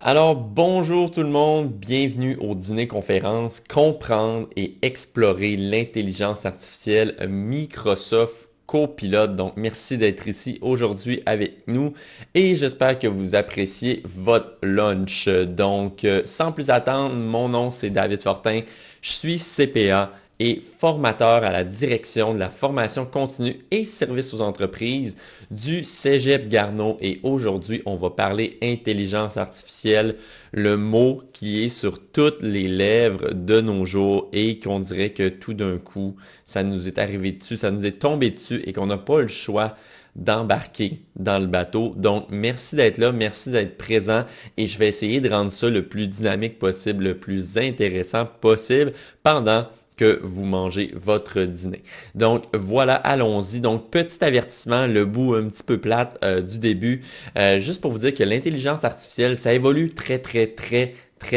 Alors, bonjour tout le monde, bienvenue au dîner conférence Comprendre et explorer l'intelligence artificielle Microsoft Copilot. Donc, merci d'être ici aujourd'hui avec nous et j'espère que vous appréciez votre lunch. Donc, sans plus attendre, mon nom c'est David Fortin, je suis CPA et formateur à la direction de la formation continue et services aux entreprises du Cégep Garneau. Et aujourd'hui, on va parler intelligence artificielle, le mot qui est sur toutes les lèvres de nos jours et qu'on dirait que tout d'un coup, ça nous est arrivé dessus, ça nous est tombé dessus et qu'on n'a pas le choix d'embarquer dans le bateau. Donc, merci d'être là, merci d'être présent et je vais essayer de rendre ça le plus dynamique possible, le plus intéressant possible pendant que vous mangez votre dîner. Donc voilà, allons-y. Donc petit avertissement, le bout un petit peu plate du début, juste pour vous dire que l'intelligence artificielle, ça évolue très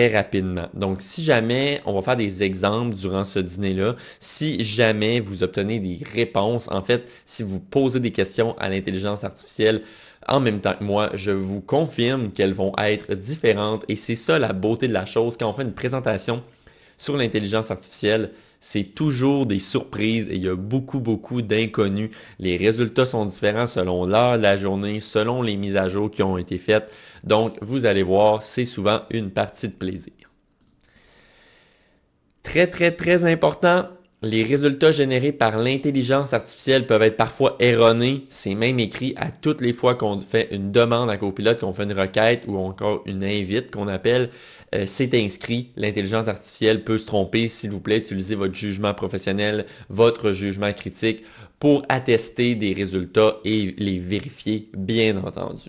rapidement. Donc, si jamais, on va faire des exemples durant ce dîner-là, si jamais vous obtenez des réponses, en fait, si vous posez des questions à l'intelligence artificielle, en même temps que moi, je vous confirme qu'elles vont être différentes et c'est ça la beauté de la chose. Quand on fait une présentation sur l'intelligence artificielle, c'est toujours des surprises et il y a beaucoup d'inconnus. Les résultats sont différents selon l'heure de la journée, selon les mises à jour qui ont été faites. Donc, vous allez voir, c'est souvent une partie de plaisir. Très important, les résultats générés par l'intelligence artificielle peuvent être parfois erronés. C'est même écrit à toutes les fois qu'on fait une demande à Copilot, qu'on fait une requête ou encore une invite qu'on appelle. C'est inscrit. L'intelligence artificielle peut se tromper. S'il vous plaît, utilisez votre jugement professionnel, votre jugement critique pour attester des résultats et les vérifier, bien entendu.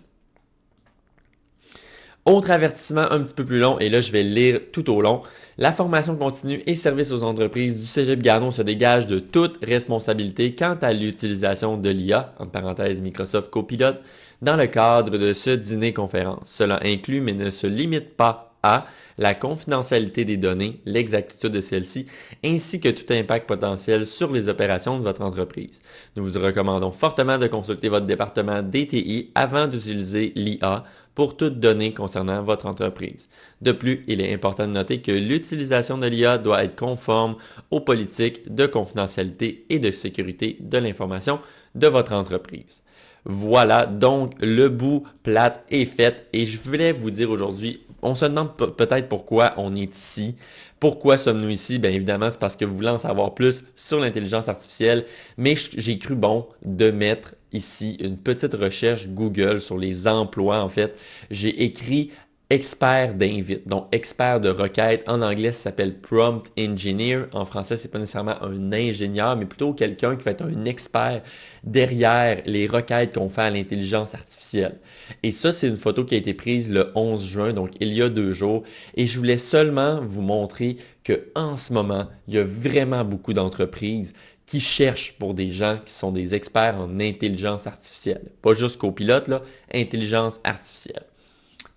Autre avertissement un petit peu plus long, et là je vais le lire tout au long. La formation continue et service aux entreprises du Cégep Garneau se dégage de toute responsabilité quant à l'utilisation de l'IA, en parenthèse Microsoft Copilot, dans le cadre de ce dîner-conférence. Cela inclut, mais ne se limite pas à la confidentialité des données, l'exactitude de celles-ci, ainsi que tout impact potentiel sur les opérations de votre entreprise. Nous vous recommandons fortement de consulter votre département DTI avant d'utiliser l'IA pour toute donnée concernant votre entreprise. De plus, il est important de noter que l'utilisation de l'IA doit être conforme aux politiques de confidentialité et de sécurité de l'information de votre entreprise. Voilà, donc le bout plate est fait et je voulais vous dire aujourd'hui, on se demande peut-être pourquoi on est ici. Pourquoi sommes-nous ici? Bien évidemment, c'est parce que vous voulez en savoir plus sur l'intelligence artificielle, mais j'ai cru bon de mettre ici une petite recherche Google sur les emplois. En fait, j'ai écrit expert d'invite, donc expert de requête. En anglais, ça s'appelle prompt engineer. En français, c'est pas nécessairement un ingénieur, mais plutôt quelqu'un qui va être un expert derrière les requêtes qu'on fait à l'intelligence artificielle. Et ça, c'est une photo qui a été prise le 11 juin, donc il y a 2 jours. Et je voulais seulement vous montrer que en ce moment, il y a vraiment beaucoup d'entreprises qui cherchent pour des gens qui sont des experts en intelligence artificielle. Pas juste copilote, là, intelligence artificielle.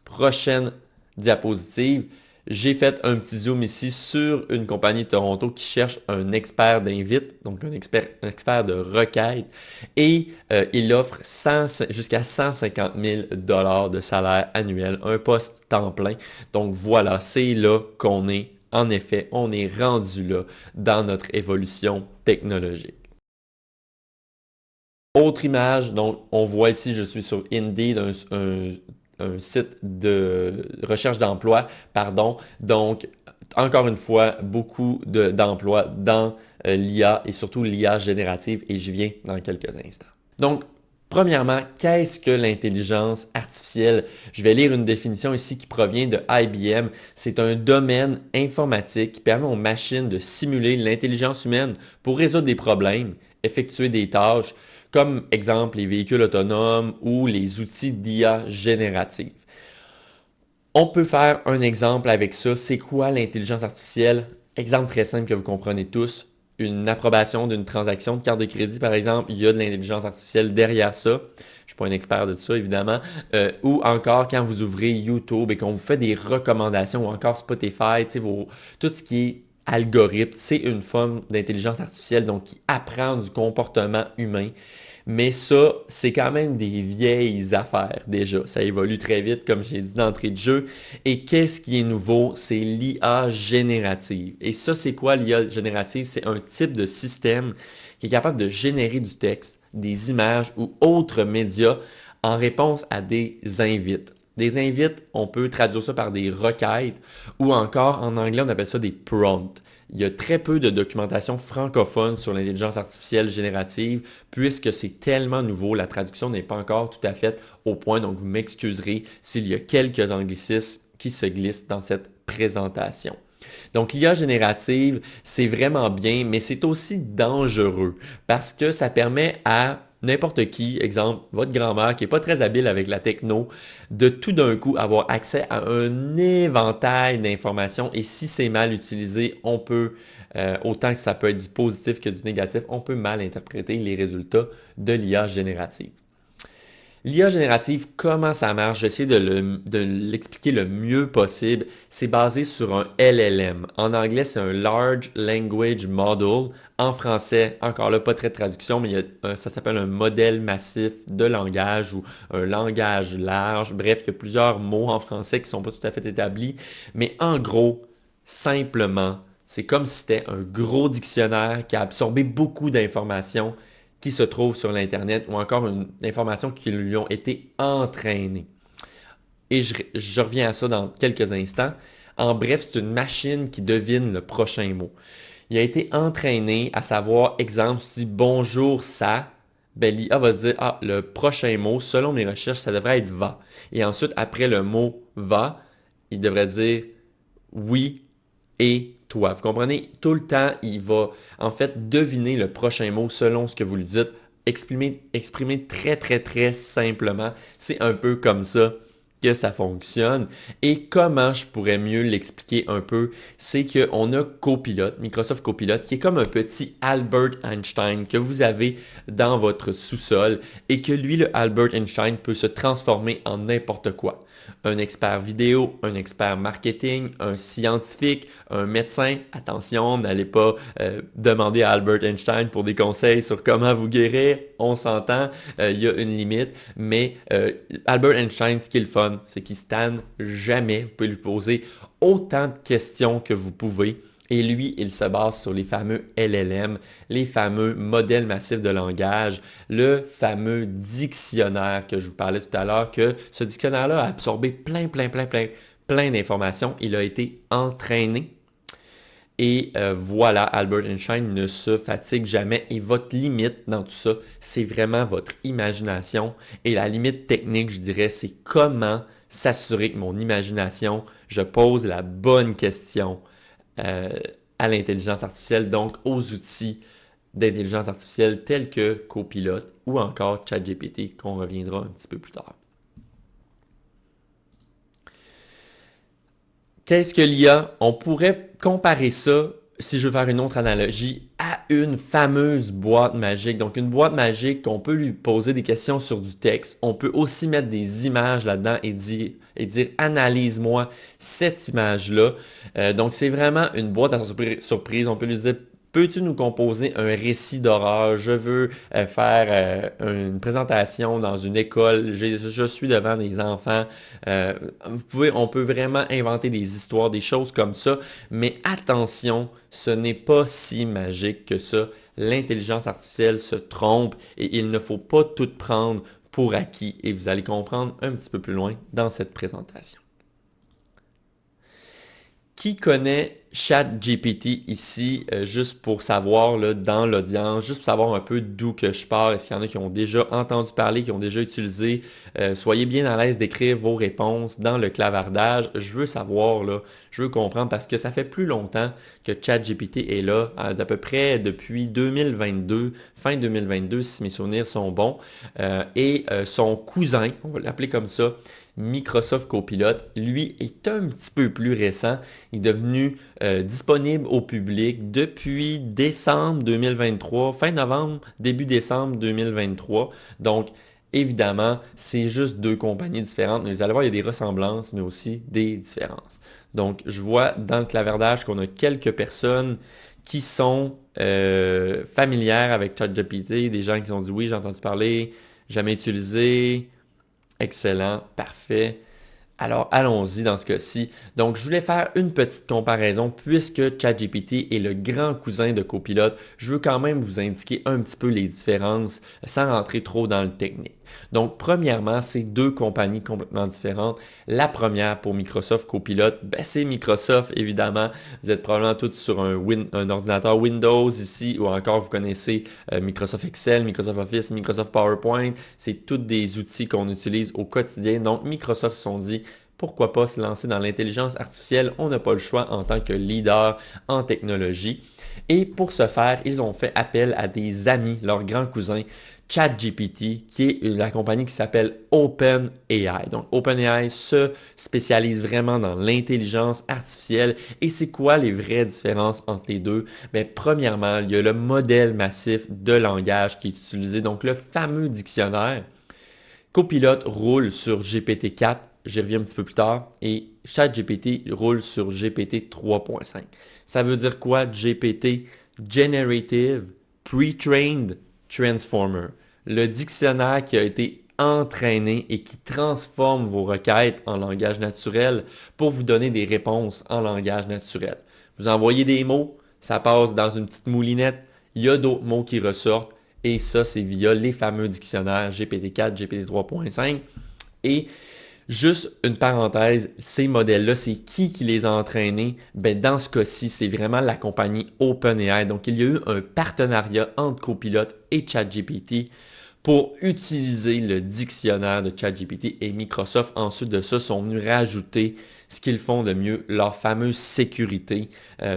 Prochaine diapositive. J'ai fait un petit zoom ici sur une compagnie de Toronto qui cherche un expert d'invite, donc un expert de requête, et il offre jusqu'à 150 000 de salaire annuel, un poste temps plein. Donc voilà, c'est là qu'on est. En effet, on est rendu là dans notre évolution technologique. Autre image, donc on voit ici, je suis sur Indeed, un site de recherche d'emploi, pardon. Donc, encore une fois, beaucoup d'emplois dans l'IA et surtout l'IA générative et je viens dans quelques instants. Donc, premièrement, qu'est-ce que l'intelligence artificielle? Je vais lire une définition ici qui provient de IBM. C'est un domaine informatique qui permet aux machines de simuler l'intelligence humaine pour résoudre des problèmes, effectuer des tâches, comme exemple les véhicules autonomes ou les outils d'IA générative. On peut faire un exemple avec ça. C'est quoi l'intelligence artificielle? Exemple très simple que vous comprenez tous. Une approbation d'une transaction de carte de crédit, par exemple, il y a de l'intelligence artificielle derrière ça. Je ne suis pas un expert de ça, évidemment. Ou encore, quand vous ouvrez YouTube et qu'on vous fait des recommandations, ou encore Spotify, tout ce qui est algorithme, c'est une forme d'intelligence artificielle donc qui apprend du comportement humain. Mais ça, c'est quand même des vieilles affaires déjà. Ça évolue très vite, comme j'ai dit d'entrée de jeu. Et qu'est-ce qui est nouveau? C'est l'IA générative. Et ça, c'est quoi l'IA générative? C'est un type de système qui est capable de générer du texte, des images ou autres médias en réponse à des invites. Des invites, on peut traduire ça par des requêtes ou encore en anglais, on appelle ça des prompts. Il y a très peu de documentation francophone sur l'intelligence artificielle générative puisque c'est tellement nouveau, la traduction n'est pas encore tout à fait au point, donc vous m'excuserez s'il y a quelques anglicismes qui se glissent dans cette présentation. Donc l'IA générative, c'est vraiment bien, mais c'est aussi dangereux parce que ça permet à n'importe qui, exemple votre grand-mère qui n'est pas très habile avec la techno, de tout d'un coup avoir accès à un éventail d'informations et si c'est mal utilisé, on peut, autant que ça peut être du positif que du négatif, on peut mal interpréter les résultats de l'IA générative. L'IA générative, comment ça marche? J'essaie de l'expliquer le mieux possible. C'est basé sur un LLM. En anglais, c'est un Large Language Model. En français, encore là, pas très de traduction, mais ça s'appelle un modèle massif de langage ou un langage large. Bref, il y a plusieurs mots en français qui ne sont pas tout à fait établis. Mais en gros, simplement, c'est comme si c'était un gros dictionnaire qui a absorbé beaucoup d'informations qui se trouvent sur l'Internet ou encore une information qui lui ont été entraînées. Et je reviens à ça dans quelques instants. En bref, c'est une machine qui devine le prochain mot. Il a été entraîné à savoir, exemple, si bonjour ça, ben l'IA va se dire, ah, le prochain mot, selon mes recherches, ça devrait être va. Et ensuite, après le mot va, il devrait dire oui et toi. Vous comprenez? Tout le temps, il va en fait deviner le prochain mot selon ce que vous lui dites. Exprimer très, très, très simplement. C'est un peu comme ça que ça fonctionne. Et comment je pourrais mieux l'expliquer un peu, c'est qu'on a Copilot, Microsoft Copilot, qui est comme un petit Albert Einstein que vous avez dans votre sous-sol et que lui, le Albert Einstein, peut se transformer en n'importe quoi. Un expert vidéo, un expert marketing, un scientifique, un médecin. Attention, n'allez pas demander à Albert Einstein pour des conseils sur comment vous guérir. On s'entend, il y a une limite. Mais Albert Einstein, ce qui est le fun, c'est qu'il ne se tanne jamais. Vous pouvez lui poser autant de questions que vous pouvez. Et lui, il se base sur les fameux LLM, les fameux modèles massifs de langage, le fameux dictionnaire que je vous parlais tout à l'heure, que ce dictionnaire-là a absorbé plein d'informations. Il a été entraîné. Et voilà, Albert Einstein ne se fatigue jamais. Et votre limite dans tout ça, c'est vraiment votre imagination. Et la limite technique, je dirais, c'est comment s'assurer que mon imagination, je pose la bonne question à l'intelligence artificielle, donc aux outils d'intelligence artificielle tels que Copilot ou encore ChatGPT, qu'on reviendra un petit peu plus tard. Qu'est-ce que l'IA? On pourrait comparer ça, si je veux faire une autre analogie, à une fameuse boîte magique. Donc, une boîte magique qu'on peut lui poser des questions sur du texte. On peut aussi mettre des images là-dedans et dire analyse-moi cette image-là. Donc, c'est vraiment une boîte à surprise. On peut lui dire, peux-tu nous composer un récit d'horreur? Je veux faire une présentation dans une école. Je suis devant des enfants. On peut vraiment inventer des histoires, des choses comme ça. Mais attention, ce n'est pas si magique que ça. L'intelligence artificielle se trompe et il ne faut pas tout prendre pour acquis. Et vous allez comprendre un petit peu plus loin dans cette présentation. Qui connaît ChatGPT ici, juste pour savoir là, dans l'audience, juste pour savoir un peu d'où que je pars, est-ce qu'il y en a qui ont déjà entendu parler, qui ont déjà utilisé, soyez bien à l'aise d'écrire vos réponses dans le clavardage, je veux savoir, là, je veux comprendre parce que ça fait plus longtemps que ChatGPT est là, d'à peu près depuis 2022, fin 2022 si mes souvenirs sont bons, et son cousin, on va l'appeler comme ça, Microsoft Copilot, lui, est un petit peu plus récent. Il est devenu disponible au public depuis décembre 2023, fin novembre, début décembre 2023. Donc, évidemment, c'est juste deux compagnies différentes, mais vous allez voir, il y a des ressemblances, mais aussi des différences. Donc, je vois dans le clavardage qu'on a quelques personnes qui sont familières avec ChatGPT, des gens qui ont dit oui, j'ai entendu parler, jamais utilisé, excellent, parfait. Alors, allons-y dans ce cas-ci. Donc, je voulais faire une petite comparaison puisque ChatGPT est le grand cousin de Copilot. Je veux quand même vous indiquer un petit peu les différences sans rentrer trop dans le technique. Donc, premièrement, c'est deux compagnies complètement différentes. La première pour Microsoft Copilot, c'est Microsoft, évidemment. Vous êtes probablement tous sur un ordinateur Windows ici ou encore vous connaissez Microsoft Excel, Microsoft Office, Microsoft PowerPoint. C'est tous des outils qu'on utilise au quotidien. Donc, Microsoft se sont dit, pourquoi pas se lancer dans l'intelligence artificielle? On n'a pas le choix en tant que leader en technologie. Et pour ce faire, ils ont fait appel à des amis, leurs grands cousins, ChatGPT, qui est la compagnie qui s'appelle OpenAI. Donc, OpenAI se spécialise vraiment dans l'intelligence artificielle. Et c'est quoi les vraies différences entre les deux? Bien, premièrement, il y a le modèle massif de langage qui est utilisé, donc le fameux dictionnaire. Copilot roule sur GPT-4, j'y reviens un petit peu plus tard, et ChatGPT roule sur GPT 3.5. Ça veut dire quoi? GPT, Generative Pre-trained Transformer. Le dictionnaire qui a été entraîné et qui transforme vos requêtes en langage naturel pour vous donner des réponses en langage naturel. Vous envoyez des mots, ça passe dans une petite moulinette, il y a d'autres mots qui ressortent, et ça, c'est via les fameux dictionnaires GPT-4, GPT 3.5. Et juste une parenthèse, ces modèles-là, c'est qui les a entraînés? Ben, dans ce cas-ci, c'est vraiment la compagnie OpenAI. Donc, il y a eu un partenariat entre Copilot et ChatGPT pour utiliser le dictionnaire de ChatGPT et Microsoft, ensuite de ça, sont venus rajouter ce qu'ils font de mieux, leur fameuse sécurité.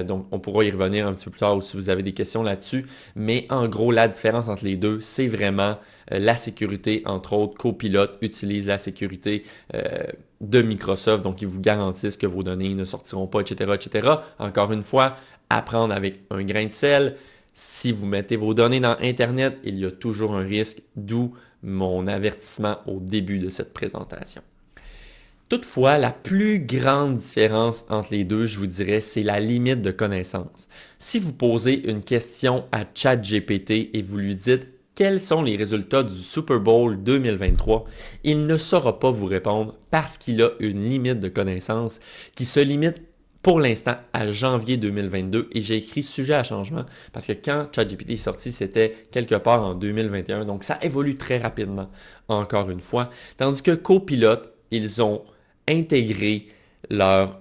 Donc, on pourra y revenir un petit peu plus tard ou si vous avez des questions là-dessus. Mais en gros, la différence entre les deux, c'est vraiment la sécurité. Entre autres, Copilot utilise la sécurité de Microsoft. Donc, ils vous garantissent que vos données ne sortiront pas, etc., etc. Encore une fois, à prendre avec un grain de sel. Si vous mettez vos données dans Internet, il y a toujours un risque, d'où mon avertissement au début de cette présentation. Toutefois, la plus grande différence entre les deux, je vous dirais, c'est la limite de connaissance. Si vous posez une question à ChatGPT et vous lui dites quels sont les résultats du Super Bowl 2023, il ne saura pas vous répondre parce qu'il a une limite de connaissance qui se limite pour l'instant à janvier 2022 et j'ai écrit sujet à changement parce que quand ChatGPT est sorti, c'était quelque part en 2021, donc ça évolue très rapidement, encore une fois. Tandis que Copilot, ils ont intégré leur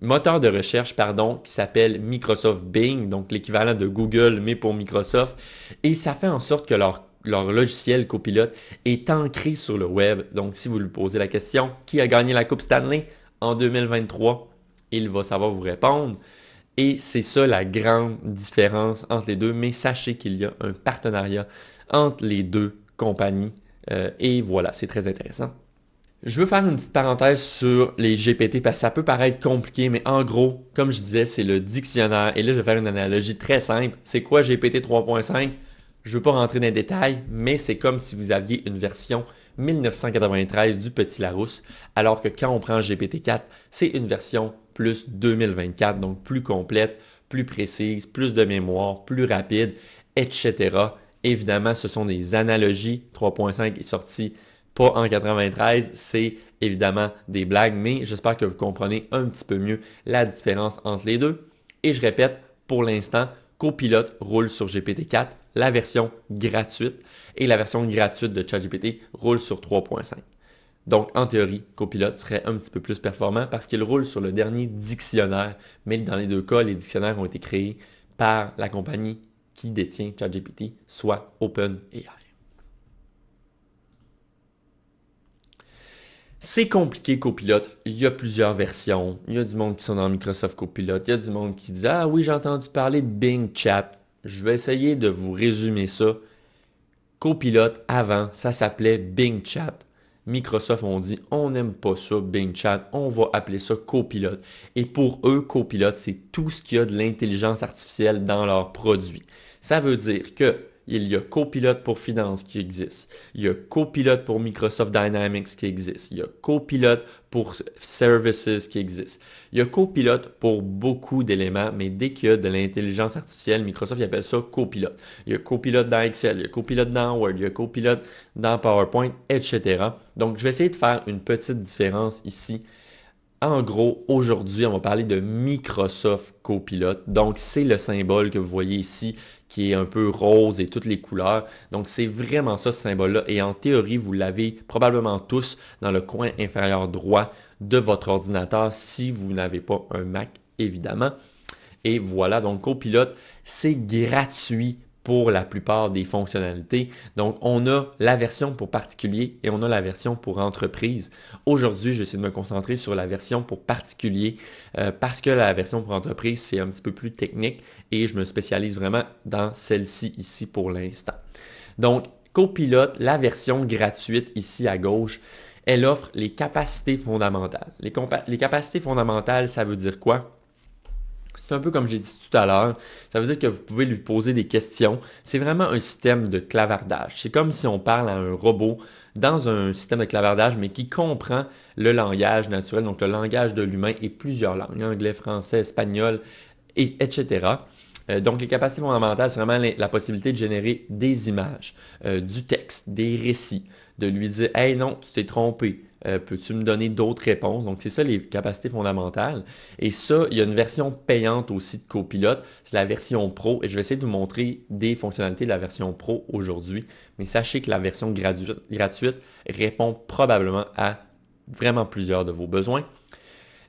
moteur de recherche qui s'appelle Microsoft Bing, donc l'équivalent de Google, mais pour Microsoft. Et ça fait en sorte que leur logiciel Copilot est ancré sur le web. Donc, si vous lui posez la question, qui a gagné la Coupe Stanley en 2023, il va savoir vous répondre. Et c'est ça la grande différence entre les deux. Mais sachez qu'il y a un partenariat entre les deux compagnies. Et voilà, c'est très intéressant. Je veux faire une petite parenthèse sur les GPT parce que ça peut paraître compliqué, mais en gros, comme je disais, c'est le dictionnaire. Et là, je vais faire une analogie très simple. C'est quoi GPT 3.5? Je ne veux pas rentrer dans les détails, mais c'est comme si vous aviez une version 1993 du Petit Larousse, alors que quand on prend GPT-4, c'est une version plus 2024, donc plus complète, plus précise, plus de mémoire, plus rapide, etc. Évidemment, ce sont des analogies. 3.5 est sorti pas en 93, c'est évidemment des blagues, mais j'espère que vous comprenez un petit peu mieux la différence entre les deux. Et je répète, pour l'instant, Copilot roule sur GPT-4, la version gratuite, et la version gratuite de ChatGPT roule sur 3.5. Donc, en théorie, Copilot serait un petit peu plus performant parce qu'il roule sur le dernier dictionnaire, mais dans les deux cas, les dictionnaires ont été créés par la compagnie qui détient ChatGPT, soit OpenAI. C'est compliqué Copilot, il y a plusieurs versions, il y a du monde qui sont dans Microsoft Copilot, il y a du monde qui dit « Ah oui, j'ai entendu parler de Bing Chat ». Je vais essayer de vous résumer ça. Copilot, avant, ça s'appelait Bing Chat. Microsoft ont dit « On n'aime pas ça, Bing Chat, on va appeler ça Copilot ». Et pour eux, Copilot, c'est tout ce qu'il y a de l'intelligence artificielle dans leurs produits. Ça veut dire que il y a Copilot pour Finance qui existe. Il y a Copilot pour Microsoft Dynamics qui existe. Il y a Copilot pour Services qui existe. Il y a Copilot pour beaucoup d'éléments, mais dès qu'il y a de l'intelligence artificielle, Microsoft il appelle ça Copilot. Il y a Copilot dans Excel, il y a Copilot dans Word, il y a Copilot dans PowerPoint, etc. Donc, je vais essayer de faire une petite différence ici. En gros, aujourd'hui, on va parler de Microsoft Copilot. Donc, c'est le symbole que vous voyez ici qui est un peu rose et toutes les couleurs. Donc, c'est vraiment ça, ce symbole-là. Et en théorie, vous l'avez probablement tous dans le coin inférieur droit de votre ordinateur si vous n'avez pas un Mac, évidemment. Et voilà, donc Copilot, c'est gratuit pour la plupart des fonctionnalités. Donc, on a la version pour particulier et on a la version pour entreprise. Aujourd'hui, je vais essayer de me concentrer sur la version pour particulier parce que la version pour entreprise, c'est un petit peu plus technique et je me spécialise vraiment dans celle-ci ici pour l'instant. Donc, Copilot, la version gratuite ici à gauche, elle offre les capacités fondamentales. Les capacités fondamentales, ça veut dire quoi? C'est un peu comme j'ai dit tout à l'heure, ça veut dire que vous pouvez lui poser des questions. C'est vraiment un système de clavardage. C'est comme si on parle à un robot dans un système de clavardage, mais qui comprend le langage naturel, donc le langage de l'humain et plusieurs langues, anglais, français, espagnol, etc. Donc, les capacités fondamentales, c'est vraiment la possibilité de générer des images, du texte, des récits, de lui dire « Hey, non, tu t'es trompé. Peux-tu me donner d'autres réponses? » Donc, c'est ça les capacités fondamentales. Et ça, il y a une version payante aussi de Copilot. C'est la version Pro. Et je vais essayer de vous montrer des fonctionnalités de la version Pro aujourd'hui. Mais sachez que la version gratuite répond probablement à vraiment plusieurs de vos besoins.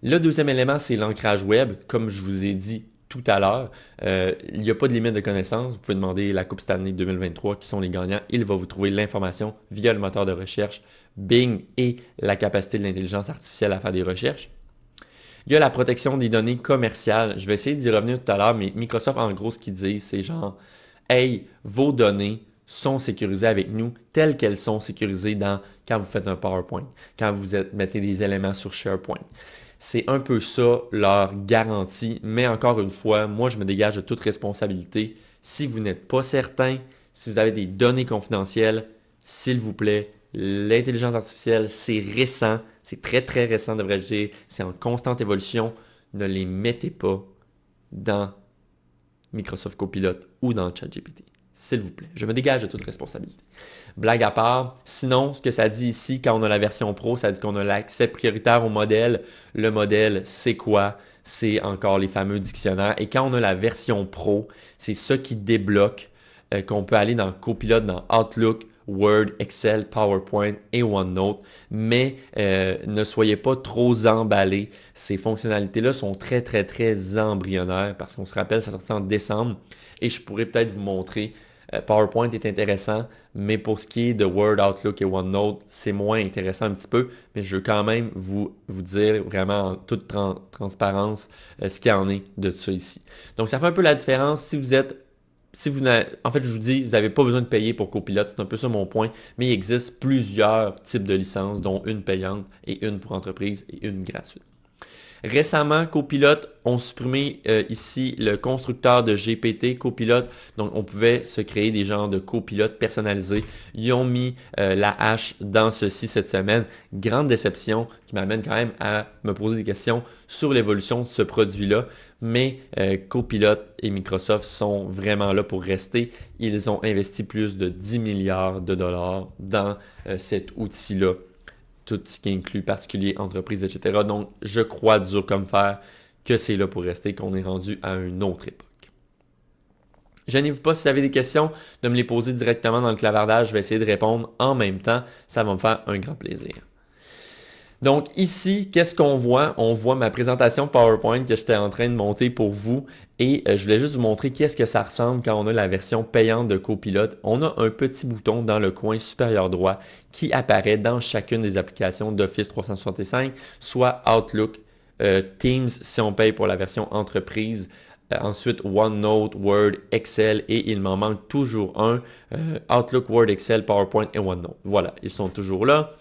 Le deuxième élément, c'est l'ancrage web. Comme je vous ai dit tout à l'heure, il n'y a pas de limite de connaissances. Vous pouvez demander la Coupe Stanley 2023, qui sont les gagnants. Il va vous trouver l'information via le moteur de recherche Bing et la capacité de l'intelligence artificielle à faire des recherches. Il y a la protection des données commerciales. Je vais essayer d'y revenir tout à l'heure, mais Microsoft, en gros, ce qu'ils disent, c'est genre « Hey, vos données sont sécurisées avec nous telles qu'elles sont sécurisées quand vous faites un PowerPoint, quand vous mettez des éléments sur SharePoint. » C'est un peu ça leur garantie, mais encore une fois, moi je me dégage de toute responsabilité. Si vous n'êtes pas certain, si vous avez des données confidentielles, s'il vous plaît, l'intelligence artificielle, c'est récent, c'est très très récent devrais-je dire, c'est en constante évolution. Ne les mettez pas dans Microsoft Copilot ou dans ChatGPT. S'il vous plaît, je me dégage de toute responsabilité. Blague à part, sinon, ce que ça dit ici, quand on a la version Pro, ça dit qu'on a l'accès prioritaire au modèle. Le modèle, c'est quoi? C'est encore les fameux dictionnaires. Et quand on a la version Pro, c'est ça qui débloque qu'on peut aller dans Copilot, dans Outlook, Word, Excel, PowerPoint et OneNote. Mais ne soyez pas trop emballés. Ces fonctionnalités-là sont très, très, très embryonnaires parce qu'on se rappelle, ça sortit en décembre. Et je pourrais peut-être vous montrer. PowerPoint est intéressant, mais pour ce qui est de Word, Outlook et OneNote, c'est moins intéressant un petit peu, mais je veux quand même vous dire vraiment en toute transparence ce qu'il y en est de ça ici. Donc, ça fait un peu la différence si vous êtes, en fait, je vous dis, vous n'avez pas besoin de payer pour Copilot, c'est un peu ça mon point, mais il existe plusieurs types de licences, dont une payante et une pour entreprise et une gratuite. Récemment, Copilot ont supprimé ici le constructeur de GPT, Copilot. Donc, on pouvait se créer des genres de copilotes personnalisés. Ils ont mis la hache dans ceci cette semaine. Grande déception qui m'amène quand même à me poser des questions sur l'évolution de ce produit-là. Mais Copilot et Microsoft sont vraiment là pour rester. Ils ont investi plus de 10 milliards de dollars dans cet outil-là. Tout ce qui inclut particulier, entreprise, etc. Donc, je crois dur comme fer que c'est là pour rester, qu'on est rendu à une autre époque. Gênez-vous pas si vous avez des questions de me les poser directement dans le clavardage. Je vais essayer de répondre en même temps. Ça va me faire un grand plaisir. Donc ici, qu'est-ce qu'on voit? On voit ma présentation PowerPoint que j'étais en train de monter pour vous et je voulais juste vous montrer qu'est-ce que ça ressemble quand on a la version payante de Copilot. On a un petit bouton dans le coin supérieur droit qui apparaît dans chacune des applications d'Office 365, soit Outlook, Teams si on paye pour la version entreprise, ensuite OneNote, Word, Excel et il m'en manque toujours un, Outlook, Word, Excel, PowerPoint et OneNote. Voilà, ils sont toujours là.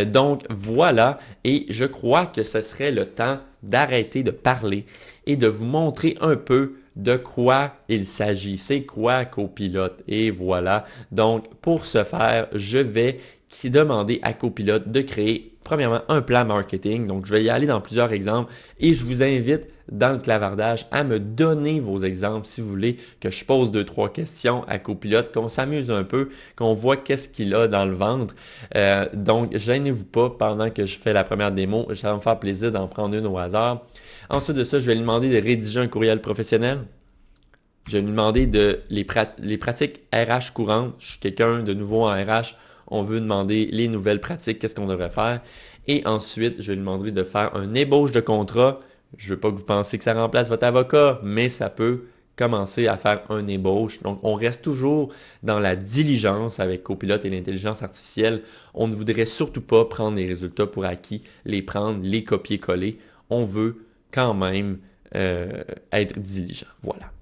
Donc voilà, et je crois que ce serait le temps d'arrêter de parler et de vous montrer un peu de quoi il s'agit. C'est quoi Copilote? Et voilà. Donc pour ce faire, je vais demander à Copilote de créer premièrement un plan marketing. Donc je vais y aller dans plusieurs exemples et je vous invite dans le clavardage à me donner vos exemples si vous voulez que je pose 2-3 questions à Copilote, qu'on s'amuse un peu, qu'on voit qu'est-ce qu'il a dans le ventre. Donc, gênez-vous pas pendant que je fais la première démo. Ça va me faire plaisir d'en prendre une au hasard. Ensuite de ça, je vais lui demander de rédiger un courriel professionnel. Je vais lui demander les pratiques RH courantes. Je suis quelqu'un de nouveau en RH. On veut demander les nouvelles pratiques, qu'est-ce qu'on devrait faire. Et ensuite, je vais lui demander de faire un ébauche de contrat. Je ne veux pas que vous pensiez que ça remplace votre avocat, mais ça peut commencer à faire un ébauche. Donc, on reste toujours dans la diligence avec Copilote et l'intelligence artificielle. On ne voudrait surtout pas prendre les résultats pour acquis, les prendre, les copier-coller. On veut quand même être diligent. Voilà.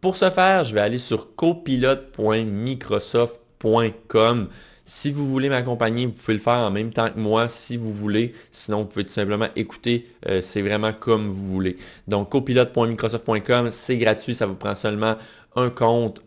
Pour ce faire, je vais aller sur copilote.microsoft.com. Si vous voulez m'accompagner, vous pouvez le faire en même temps que moi si vous voulez. Sinon, vous pouvez tout simplement écouter. C'est vraiment comme vous voulez. Donc, copilote.microsoft.com, c'est gratuit. Ça vous prend seulement un compte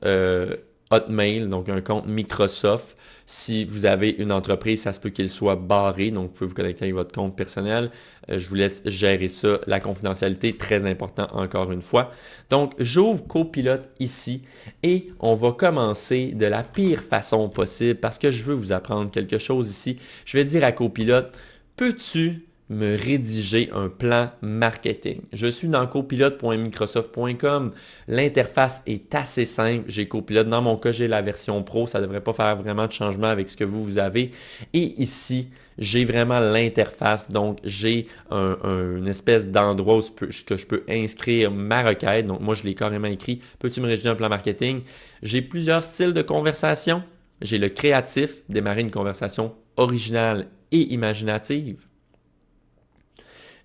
Hotmail, donc un compte Microsoft. Si vous avez une entreprise, ça se peut qu'il soit barré. Donc, vous pouvez vous connecter avec votre compte personnel. Je vous laisse gérer ça. La confidentialité, très important encore une fois. Donc, j'ouvre Copilote ici et on va commencer de la pire façon possible parce que je veux vous apprendre quelque chose ici. Je vais dire à Copilote, peux-tu me rédiger un plan marketing? Je suis dans copilote.microsoft.com. L'interface est assez simple. J'ai Copilote. Dans mon cas, j'ai la version Pro. Ça ne devrait pas faire vraiment de changement avec ce que vous avez. Et ici, j'ai vraiment l'interface. Donc, j'ai une espèce d'endroit où je peux inscrire ma requête. Donc, moi, je l'ai carrément écrit. Peux-tu me rédiger un plan marketing? J'ai plusieurs styles de conversation. J'ai le créatif, démarrer une conversation originale et imaginative.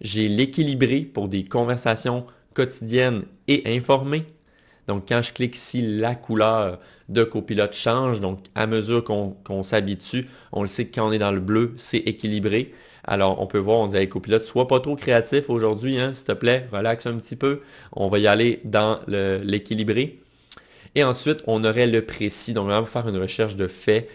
J'ai l'équilibré pour des conversations quotidiennes et informées. Donc, quand je clique ici, la couleur de Copilote change. Donc, à mesure qu'on s'habitue, on le sait que quand on est dans le bleu, c'est équilibré. Alors, on peut voir, on dit avec Copilote, sois pas trop créatif aujourd'hui, hein, s'il te plaît, relaxe un petit peu. On va y aller dans l'équilibré. Et ensuite, on aurait le précis. Donc, on va faire une recherche de faits.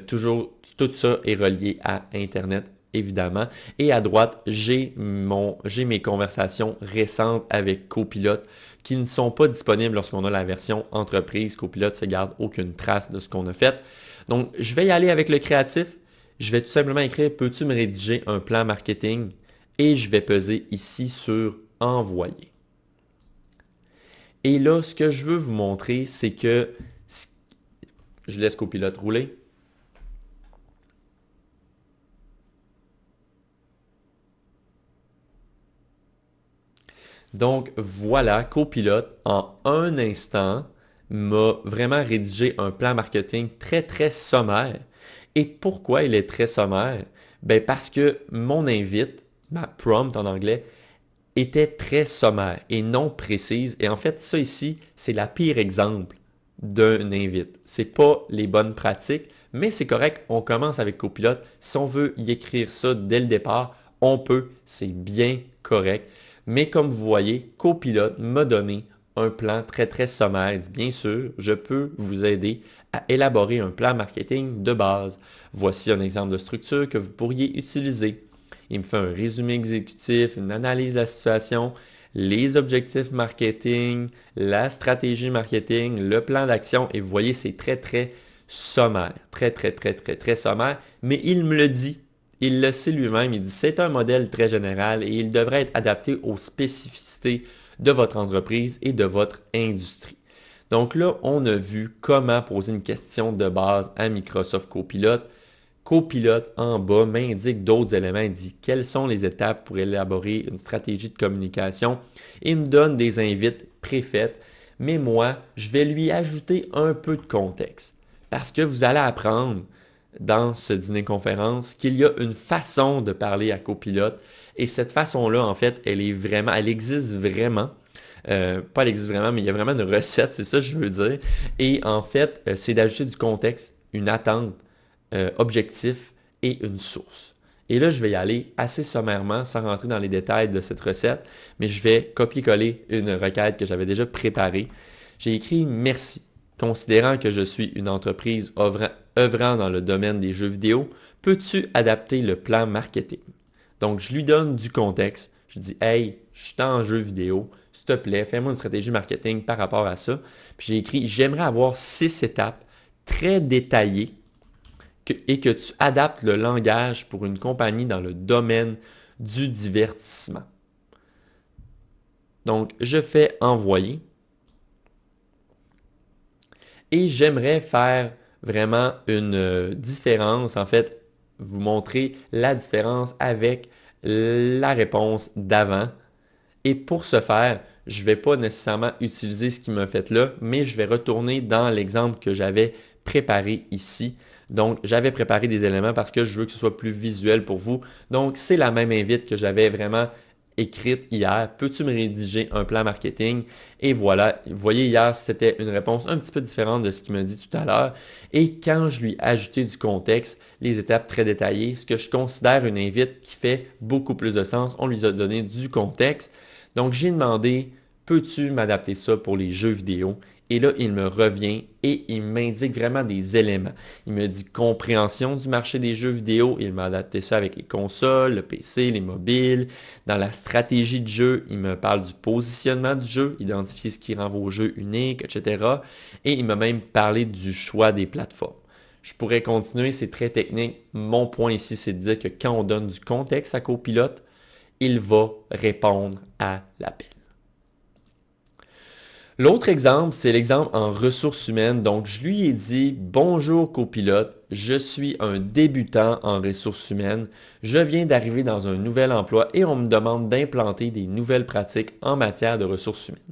Toujours, tout ça est relié à Internet, évidemment. Et à droite, j'ai mes conversations récentes avec Copilote qui ne sont pas disponibles lorsqu'on a la version entreprise. Copilote ne se garde aucune trace de ce qu'on a fait. Donc, je vais y aller avec le créatif. Je vais tout simplement écrire « Peux-tu me rédiger un plan marketing? » Et je vais peser ici sur « Envoyer ». Et là, ce que je veux vous montrer, c'est que je laisse Copilote rouler. Donc voilà, Copilote, en un instant, m'a vraiment rédigé un plan marketing très, très sommaire. Et pourquoi il est très sommaire? Ben parce que mon invite, ma prompt en anglais, était très sommaire et non précise. Et en fait, ça ici, c'est la pire exemple d'un invite. Ce n'est pas les bonnes pratiques, mais c'est correct. On commence avec Copilote. Si on veut y écrire ça dès le départ, on peut. C'est bien correct. Mais comme vous voyez, Copilote m'a donné un plan très, très sommaire. Il dit, bien sûr, je peux vous aider à élaborer un plan marketing de base. Voici un exemple de structure que vous pourriez utiliser. Il me fait un résumé exécutif, une analyse de la situation, les objectifs marketing, la stratégie marketing, le plan d'action. Et vous voyez, c'est très, très sommaire. Très, très, très, très, très sommaire. Mais il me le dit. Il le sait lui-même. Il dit c'est un modèle très général et il devrait être adapté aux spécificités de votre entreprise et de votre industrie. Donc là, on a vu comment poser une question de base à Microsoft Copilot. Copilote en bas m'indique d'autres éléments. Il dit quelles sont les étapes pour élaborer une stratégie de communication. Il me donne des invites préfaites, mais moi, je vais lui ajouter un peu de contexte. Parce que vous allez apprendre dans ce dîner-conférence qu'il y a une façon de parler à Copilote. Et cette façon-là, en fait, elle existe vraiment. Pas elle existe vraiment, mais il y a vraiment une recette, c'est ça que je veux dire. Et en fait, c'est d'ajouter du contexte, une attente, objectif et une source. Et là, je vais y aller assez sommairement, sans rentrer dans les détails de cette recette, mais je vais copier-coller une requête que j'avais déjà préparée. J'ai écrit « Merci. Considérant que je suis une entreprise œuvrant dans le domaine des jeux vidéo, peux-tu adapter le plan marketing? » Donc, je lui donne du contexte. Je dis « Hey, je suis en jeu vidéo. S'il te plaît, fais-moi une stratégie marketing par rapport à ça. » Puis j'ai écrit « J'aimerais avoir 6 étapes très détaillées et que tu adaptes le langage pour une compagnie dans le domaine du divertissement. » Donc, je fais envoyer. Et j'aimerais faire vraiment une différence, en fait, vous montrer la différence avec la réponse d'avant. Et pour ce faire, je ne vais pas nécessairement utiliser ce qui m'a fait là, mais je vais retourner dans l'exemple que j'avais préparé ici. Donc, j'avais préparé des éléments parce que je veux que ce soit plus visuel pour vous. Donc, c'est la même invite que j'avais vraiment écrite hier. Peux-tu me rédiger un plan marketing? Et voilà, vous voyez, hier, c'était une réponse un petit peu différente de ce qu'il m'a dit tout à l'heure. Et quand je lui ai ajouté du contexte, les étapes très détaillées, ce que je considère une invite qui fait beaucoup plus de sens, on lui a donné du contexte. Donc, j'ai demandé, peux-tu m'adapter ça pour les jeux vidéo? Et là, il me revient et il m'indique vraiment des éléments. Il me dit compréhension du marché des jeux vidéo. Il m'a adapté ça avec les consoles, le PC, les mobiles. Dans la stratégie de jeu, il me parle du positionnement du jeu, identifier ce qui rend vos jeux uniques, etc. Et il m'a même parlé du choix des plateformes. Je pourrais continuer, c'est très technique. Mon point ici, c'est de dire que quand on donne du contexte à Copilote, il va répondre à l'appel. L'autre exemple, c'est l'exemple en ressources humaines. Donc, je lui ai dit « Bonjour copilote, je suis un débutant en ressources humaines. Je viens d'arriver dans un nouvel emploi et on me demande d'implanter des nouvelles pratiques en matière de ressources humaines.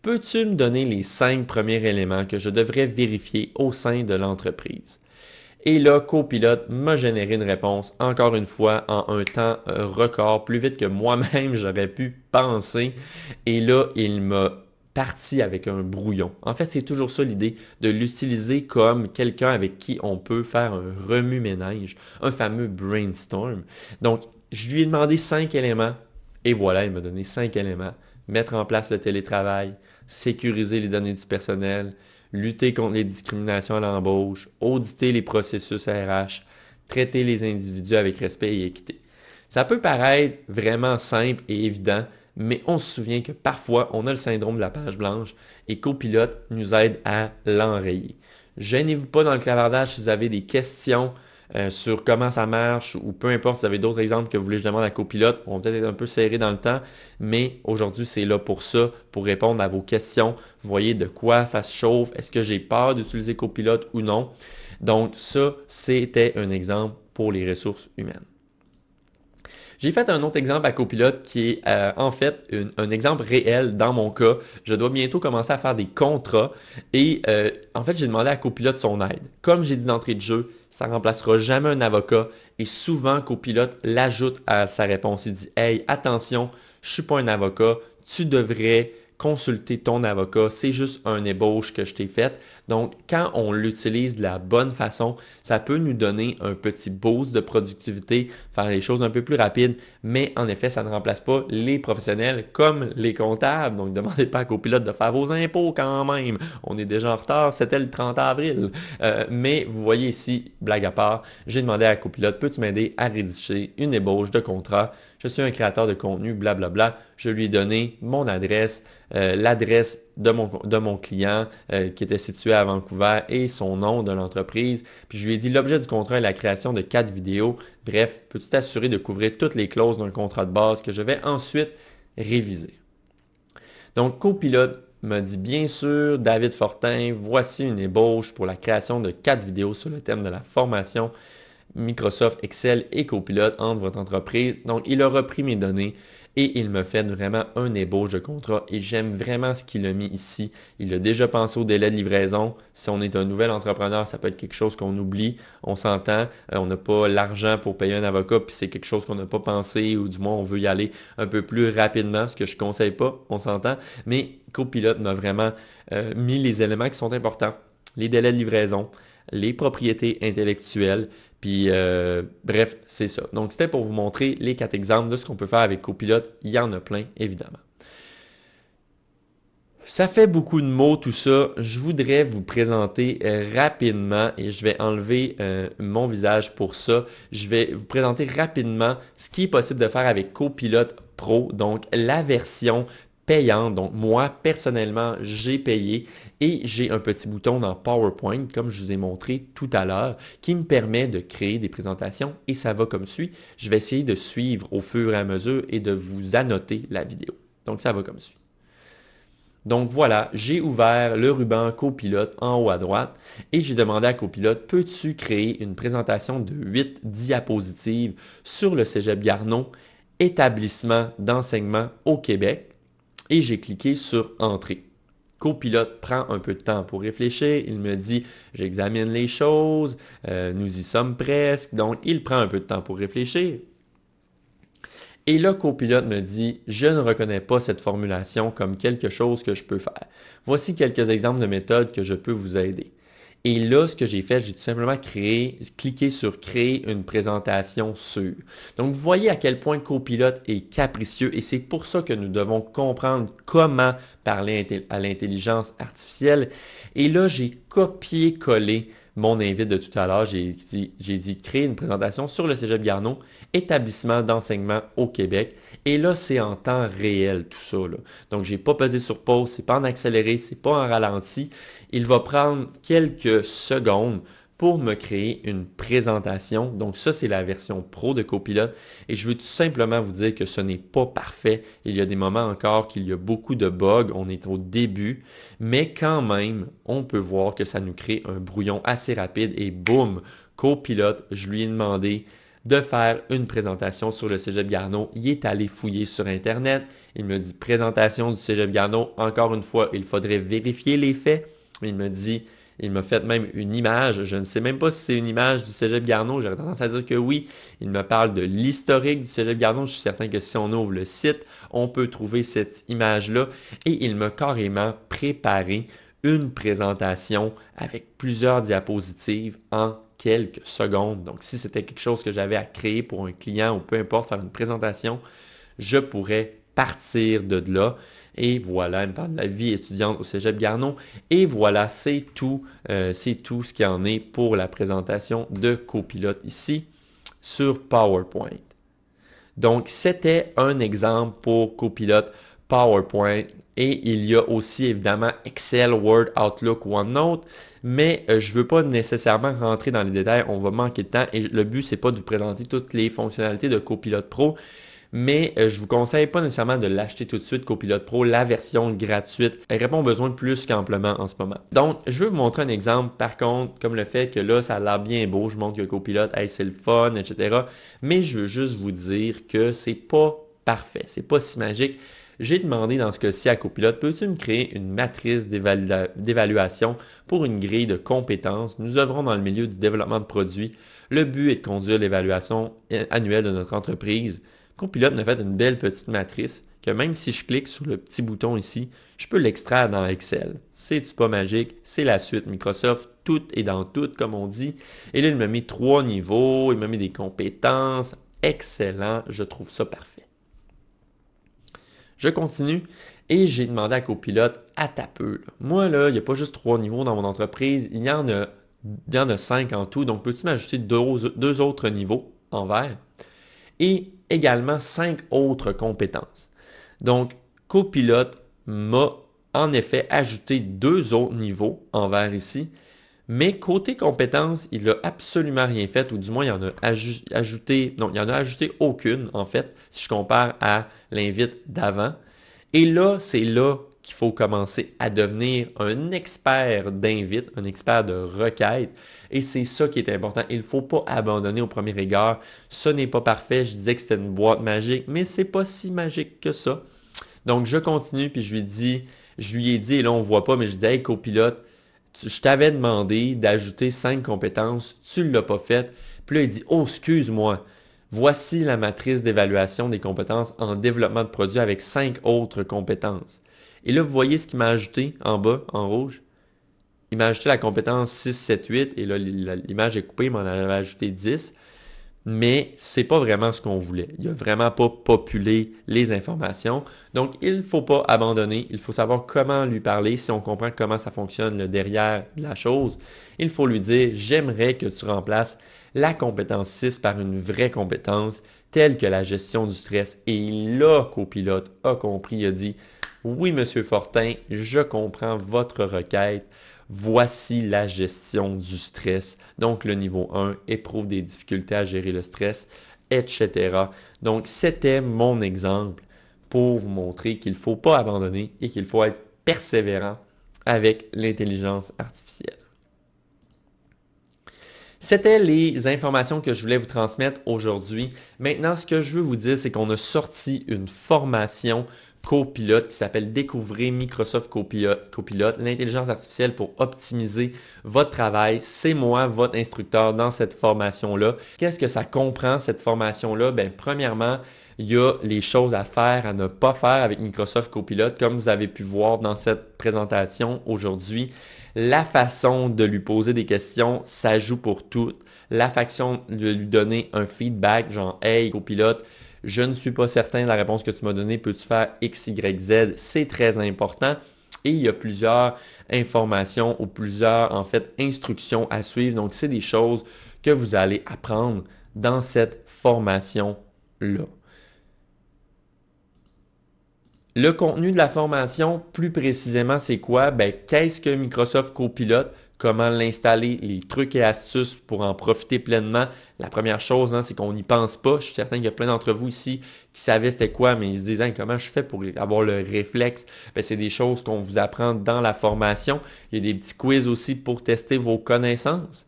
Peux-tu me donner les 5 premiers éléments que je devrais vérifier au sein de l'entreprise? » Et là, Copilote m'a généré une réponse, encore une fois, en un temps record, plus vite que moi-même j'aurais pu penser. Et là, il m'a parti avec un brouillon. En fait, c'est toujours ça l'idée, de l'utiliser comme quelqu'un avec qui on peut faire un remue-ménage, un fameux brainstorm. Donc, je lui ai demandé 5 éléments et voilà, il m'a donné 5 éléments. Mettre en place le télétravail, sécuriser les données du personnel, lutter contre les discriminations à l'embauche, auditer les processus RH, traiter les individus avec respect et équité. Ça peut paraître vraiment simple et évident, mais on se souvient que parfois, on a le syndrome de la page blanche et Copilote nous aide à l'enrayer. Gênez-vous pas dans le clavardage si vous avez des questions sur comment ça marche ou peu importe si vous avez d'autres exemples que vous voulez que je demande à Copilote. On va peut-être être un peu serré dans le temps, mais aujourd'hui, c'est là pour ça, pour répondre à vos questions. Vous voyez de quoi ça se chauffe, est-ce que j'ai peur d'utiliser Copilote ou non? Donc ça, c'était un exemple pour les ressources humaines. J'ai fait un autre exemple à Copilote qui est en fait un exemple réel dans mon cas. Je dois bientôt commencer à faire des contrats et en fait, j'ai demandé à Copilote son aide. Comme j'ai dit d'entrée de jeu, ça ne remplacera jamais un avocat et souvent Copilote l'ajoute à sa réponse. Il dit « Hey, attention, je ne suis pas un avocat, tu devrais consulter ton avocat, c'est juste un ébauche que je t'ai fait. » Donc, quand on l'utilise de la bonne façon, ça peut nous donner un petit boost de productivité, faire les choses un peu plus rapides, mais en effet, ça ne remplace pas les professionnels comme les comptables. Donc, ne demandez pas à Copilote de faire vos impôts quand même. On est déjà en retard, c'était le 30 avril. Mais vous voyez ici, blague à part, j'ai demandé à Copilote, peux-tu m'aider à rédiger une ébauche de contrat? Je suis un créateur de contenu, blablabla. Je lui ai donné mon adresse, l'adresse de mon client qui était situé à Vancouver et son nom de l'entreprise. Puis je lui ai dit l'objet du contrat est la création de 4 vidéos. Bref, peux-tu t'assurer de couvrir toutes les clauses d'un contrat de base que je vais ensuite réviser? Donc, Copilote m'a dit bien sûr, David Fortin, voici une ébauche pour la création de 4 vidéos sur le thème de la formation Microsoft Excel et Copilote entre votre entreprise. Donc, il a repris mes données et il me fait vraiment un ébauche de contrat et j'aime vraiment ce qu'il a mis ici. Il a déjà pensé au délai de livraison. Si on est un nouvel entrepreneur, ça peut être quelque chose qu'on oublie. On s'entend, on n'a pas l'argent pour payer un avocat puis c'est quelque chose qu'on n'a pas pensé ou du moins on veut y aller un peu plus rapidement, ce que je ne conseille pas, on s'entend. Mais Copilote m'a vraiment mis les éléments qui sont importants. Les délais de livraison, les propriétés intellectuelles, Puis, bref, c'est ça. Donc, c'était pour vous montrer les 4 exemples de ce qu'on peut faire avec Copilote. Il y en a plein, évidemment. Ça fait beaucoup de mots tout ça. Je voudrais vous présenter rapidement, et je vais enlever mon visage pour ça, je vais vous présenter rapidement ce qui est possible de faire avec Copilote Pro, donc la version payante. Donc moi, personnellement, j'ai payé et j'ai un petit bouton dans PowerPoint, comme je vous ai montré tout à l'heure, qui me permet de créer des présentations et ça va comme suit. Je vais essayer de suivre au fur et à mesure et de vous annoter la vidéo. Donc ça va comme suit. Donc voilà, j'ai ouvert le ruban Copilote en haut à droite et j'ai demandé à Copilote, peux-tu créer une présentation de 8 diapositives sur le Cégep Garneau, établissement d'enseignement au Québec? Et j'ai cliqué sur Entrée. Copilote prend un peu de temps pour réfléchir. Il me dit, j'examine les choses, nous y sommes presque. Donc, il prend un peu de temps pour réfléchir. Et là, Copilote me dit, je ne reconnais pas cette formulation comme quelque chose que je peux faire. Voici quelques exemples de méthodes que je peux vous aider. Et là, ce que j'ai fait, j'ai tout simplement cliqué sur créer une présentation sur. Donc, vous voyez à quel point Copilote est capricieux et c'est pour ça que nous devons comprendre comment parler à l'intelligence artificielle. Et là, j'ai copié-collé mon invite de tout à l'heure. J'ai dit créer une présentation sur le Cégep Garneau, établissement d'enseignement au Québec. Et là, c'est en temps réel tout ça, là. Donc, je n'ai pas pesé sur pause, c'est pas en accéléré, c'est pas en ralenti. Il va prendre quelques secondes pour me créer une présentation. Donc ça, c'est la version pro de Copilote. Et je veux tout simplement vous dire que ce n'est pas parfait. Il y a des moments encore qu'il y a beaucoup de bugs. On est au début. Mais quand même, on peut voir que ça nous crée un brouillon assez rapide. Et boum, Copilote, je lui ai demandé de faire une présentation sur le Cégep Garneau. Il est allé fouiller sur Internet. Il me dit présentation du Cégep Garneau. Encore une fois, il faudrait vérifier les faits. Il me dit, il m'a fait même une image. Je ne sais même pas si c'est une image du Cégep Garneau. J'aurais tendance à dire que oui. Il me parle de l'historique du Cégep Garneau. Je suis certain que si on ouvre le site, on peut trouver cette image-là. Et il m'a carrément préparé une présentation avec plusieurs diapositives en quelques secondes. Donc, si c'était quelque chose que j'avais à créer pour un client ou peu importe, faire une présentation, je pourrais partir de là. Et voilà, il me parle de la vie étudiante au Cégep Garneau. Et voilà, c'est tout ce qu'il y en est pour la présentation de Copilote ici sur PowerPoint. Donc, c'était un exemple pour Copilote PowerPoint. Et il y a aussi évidemment Excel, Word, Outlook, OneNote. Mais je ne veux pas nécessairement rentrer dans les détails. On va manquer de temps. Et le but, ce n'est pas de vous présenter toutes les fonctionnalités de Copilote Pro. Mais je ne vous conseille pas nécessairement de l'acheter tout de suite, Copilote Pro, la version gratuite. Elle répond aux besoins plus qu'amplement en ce moment. Donc, je vais vous montrer un exemple, par contre, comme le fait que là, ça a l'air bien beau, je montre que Copilote, hey, c'est le fun, etc. Mais je veux juste vous dire que c'est pas parfait, c'est pas si magique. J'ai demandé dans ce cas-ci à Copilote, peux-tu me créer une matrice d'évaluation pour une grille de compétences? Nous œuvrons dans le milieu du développement de produits. Le but est de conduire l'évaluation annuelle de notre entreprise. Copilote m'a fait une belle petite matrice que même si je clique sur le petit bouton ici, je peux l'extraire dans Excel. C'est pas magique, c'est la suite Microsoft, tout est dans tout comme on dit. Et là, il m'a mis 3 niveaux, il m'a mis des compétences. Excellent, je trouve ça parfait. Je continue et j'ai demandé à Copilote, à ta peu. Moi, là, il n'y a pas juste 3 niveaux dans mon entreprise, il y en a 5 en tout. Donc, peux-tu m'ajouter 2 autres niveaux en vert? Et également 5 autres compétences. Donc, Copilote m'a en effet ajouté 2 autres niveaux en vert ici, mais côté compétences, il n'a absolument rien fait, ou du moins il en a ajouté, non, il en a ajouté aucune en fait, si je compare à l'invite d'avant. Et là, c'est là qu'il faut commencer à devenir un expert d'invite, un expert de requête. Et c'est ça qui est important. Il ne faut pas abandonner au premier regard. Ce n'est pas parfait. Je disais que c'était une boîte magique, mais ce n'est pas si magique que ça. Donc, je continue, puis je lui ai dit, et là, on ne voit pas, mais je dis, hey, Copilote, je t'avais demandé d'ajouter 5 compétences, tu ne l'as pas fait. Puis là, il dit, oh, excuse-moi. Voici la matrice d'évaluation des compétences en développement de produits avec 5 autres compétences. Et là, vous voyez ce qu'il m'a ajouté en bas, en rouge? il m'a ajouté la compétence 6, 7, 8 et là, l'image est coupée, il m'en avait ajouté 10. Mais c'est pas vraiment ce qu'on voulait. Il a vraiment pas populé les informations. Donc, il ne faut pas abandonner. Il faut savoir comment lui parler. Si on comprend comment ça fonctionne le derrière de la chose, il faut lui dire, j'aimerais que tu remplaces la compétence 6 par une vraie compétence telle que la gestion du stress. Et là, copilote a compris, il a dit, oui, Monsieur Fortin, je comprends votre requête. Voici la gestion du stress. Donc, le niveau 1 éprouve des difficultés à gérer le stress, etc. Donc, c'était mon exemple pour vous montrer qu'il ne faut pas abandonner et qu'il faut être persévérant avec l'intelligence artificielle. C'était les informations que je voulais vous transmettre aujourd'hui. Maintenant, ce que je veux vous dire, c'est qu'on a sorti une formation Copilote qui s'appelle Découvrez Microsoft Copilote, l'intelligence artificielle pour optimiser votre travail. C'est moi, votre instructeur dans cette formation-là. Qu'est-ce que ça comprend, cette formation-là? Bien, premièrement, il y a les choses à faire, à ne pas faire avec Microsoft Copilote, comme vous avez pu voir dans cette présentation aujourd'hui. La façon de lui poser des questions, ça joue pour tout. La façon de lui donner un feedback, genre « Hey, copilote, je ne suis pas certain de la réponse que tu m'as donnée, peux-tu faire X, Y, Z? » C'est très important. Et il y a plusieurs informations ou plusieurs, en fait, instructions à suivre. Donc, c'est des choses que vous allez apprendre dans cette formation-là. Le contenu de la formation, plus précisément, c'est quoi? Ben, qu'est-ce que Microsoft Copilot? Comment l'installer, les trucs et astuces pour en profiter pleinement. La première chose, c'est qu'on n'y pense pas. Je suis certain qu'il y a plein d'entre vous ici qui savaient c'était quoi, mais ils se disaient comment je fais pour avoir le réflexe. Ben, c'est des choses qu'on vous apprend dans la formation. Il y a des petits quiz aussi pour tester vos connaissances.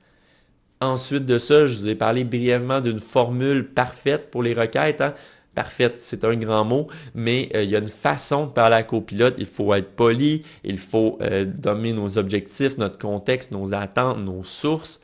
Ensuite de ça, je vous ai parlé brièvement d'une formule parfaite pour les requêtes. Parfaite, c'est un grand mot, mais il y a une façon de parler à copilote. Il faut être poli, il faut nommer nos objectifs, notre contexte, nos attentes, nos sources.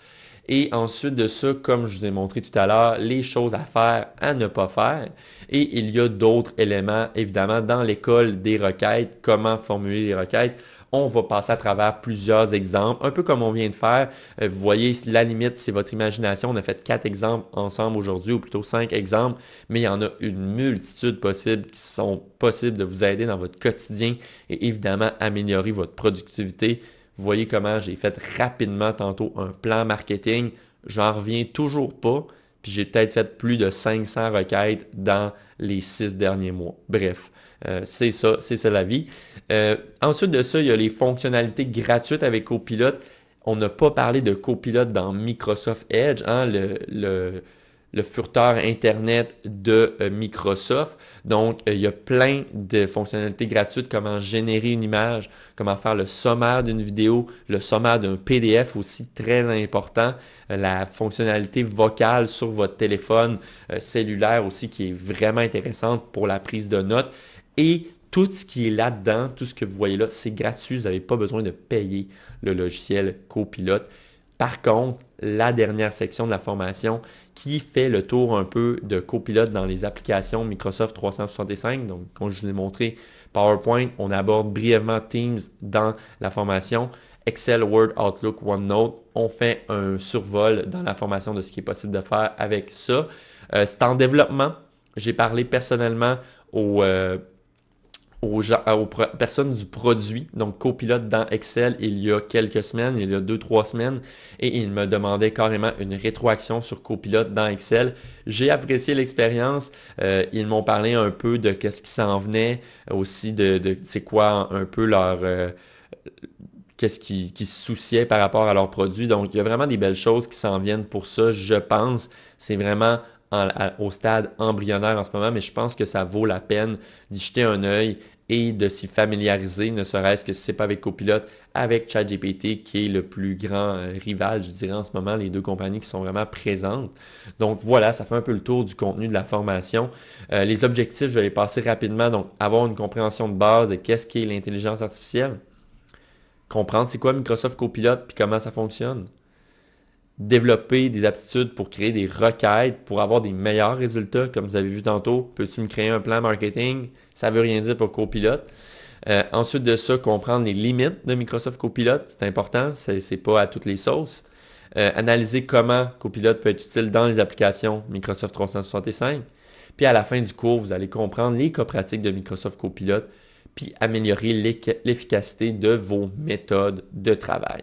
Et ensuite de ça, comme je vous ai montré tout à l'heure, les choses à faire, à ne pas faire. Et il y a d'autres éléments, évidemment, dans l'école des requêtes, comment formuler les requêtes. On va passer à travers plusieurs exemples, un peu comme on vient de faire. Vous voyez, la limite, c'est votre imagination. On a fait 4 exemples ensemble aujourd'hui, ou plutôt 5 exemples, mais il y en a une multitude possible qui sont possibles de vous aider dans votre quotidien et évidemment améliorer votre productivité. Vous voyez comment j'ai fait rapidement tantôt un plan marketing. J'en reviens toujours pas. Puis j'ai peut-être fait plus de 500 requêtes dans les 6 derniers mois. Bref, c'est ça la vie. Ensuite de ça, il y a les fonctionnalités gratuites avec Copilot. On n'a pas parlé de Copilot dans Microsoft Edge, le furteur Internet de Microsoft. Donc, il y a plein de fonctionnalités gratuites, comment générer une image, comment faire le sommaire d'une vidéo, le sommaire d'un PDF aussi, très important. La fonctionnalité vocale sur votre téléphone cellulaire aussi, qui est vraiment intéressante pour la prise de notes. Et tout ce qui est là-dedans, tout ce que vous voyez là, c'est gratuit. Vous n'avez pas besoin de payer le logiciel Copilot. Par contre, la dernière section de la formation qui fait le tour un peu de Copilot dans les applications Microsoft 365. Donc, comme je vous ai montré, PowerPoint, on aborde brièvement Teams dans la formation. Excel, Word, Outlook, OneNote, on fait un survol dans la formation de ce qui est possible de faire avec ça. C'est en développement. J'ai parlé personnellement aux personnes du produit, donc Copilot dans Excel il y a quelques semaines, il y a 2-3 semaines, et ils me demandaient carrément une rétroaction sur Copilot dans Excel. J'ai apprécié l'expérience. Ils m'ont parlé un peu de qu'est-ce qui s'en venait, aussi de c'est quoi un peu leur qu'est-ce qui se souciait par rapport à leurs produits. Donc, il y a vraiment des belles choses qui s'en viennent pour ça, je pense. C'est vraiment au stade embryonnaire en ce moment, mais je pense que ça vaut la peine d'y jeter un œil et de s'y familiariser, ne serait-ce que si ce n'est pas avec Copilot, avec ChatGPT, qui est le plus grand rival, je dirais en ce moment, les deux compagnies qui sont vraiment présentes. Donc voilà, ça fait un peu le tour du contenu de la formation. Les objectifs, je vais les passer rapidement. Donc, avoir une compréhension de base de qu'est-ce qu'est l'intelligence artificielle, comprendre c'est quoi Microsoft Copilot puis comment ça fonctionne. Développer des aptitudes pour créer des requêtes, pour avoir des meilleurs résultats, comme vous avez vu tantôt. Peux-tu me créer un plan marketing? Ça ne veut rien dire pour Copilot. Ensuite de ça, comprendre les limites de Microsoft Copilot, c'est important, c'est pas à toutes les sauces. Analyser comment Copilot peut être utile dans les applications Microsoft 365. Puis à la fin du cours, vous allez comprendre les cas pratiques de Microsoft Copilot, puis améliorer l'efficacité de vos méthodes de travail.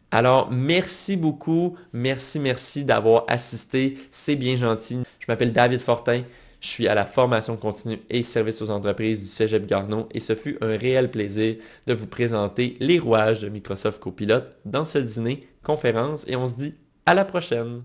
Alors, merci beaucoup, merci d'avoir assisté, c'est bien gentil. Je m'appelle David Fortin, je suis à la formation continue et service aux entreprises du Cégep Garneau et ce fut un réel plaisir de vous présenter les rouages de Microsoft Copilot dans ce dîner conférence et on se dit à la prochaine.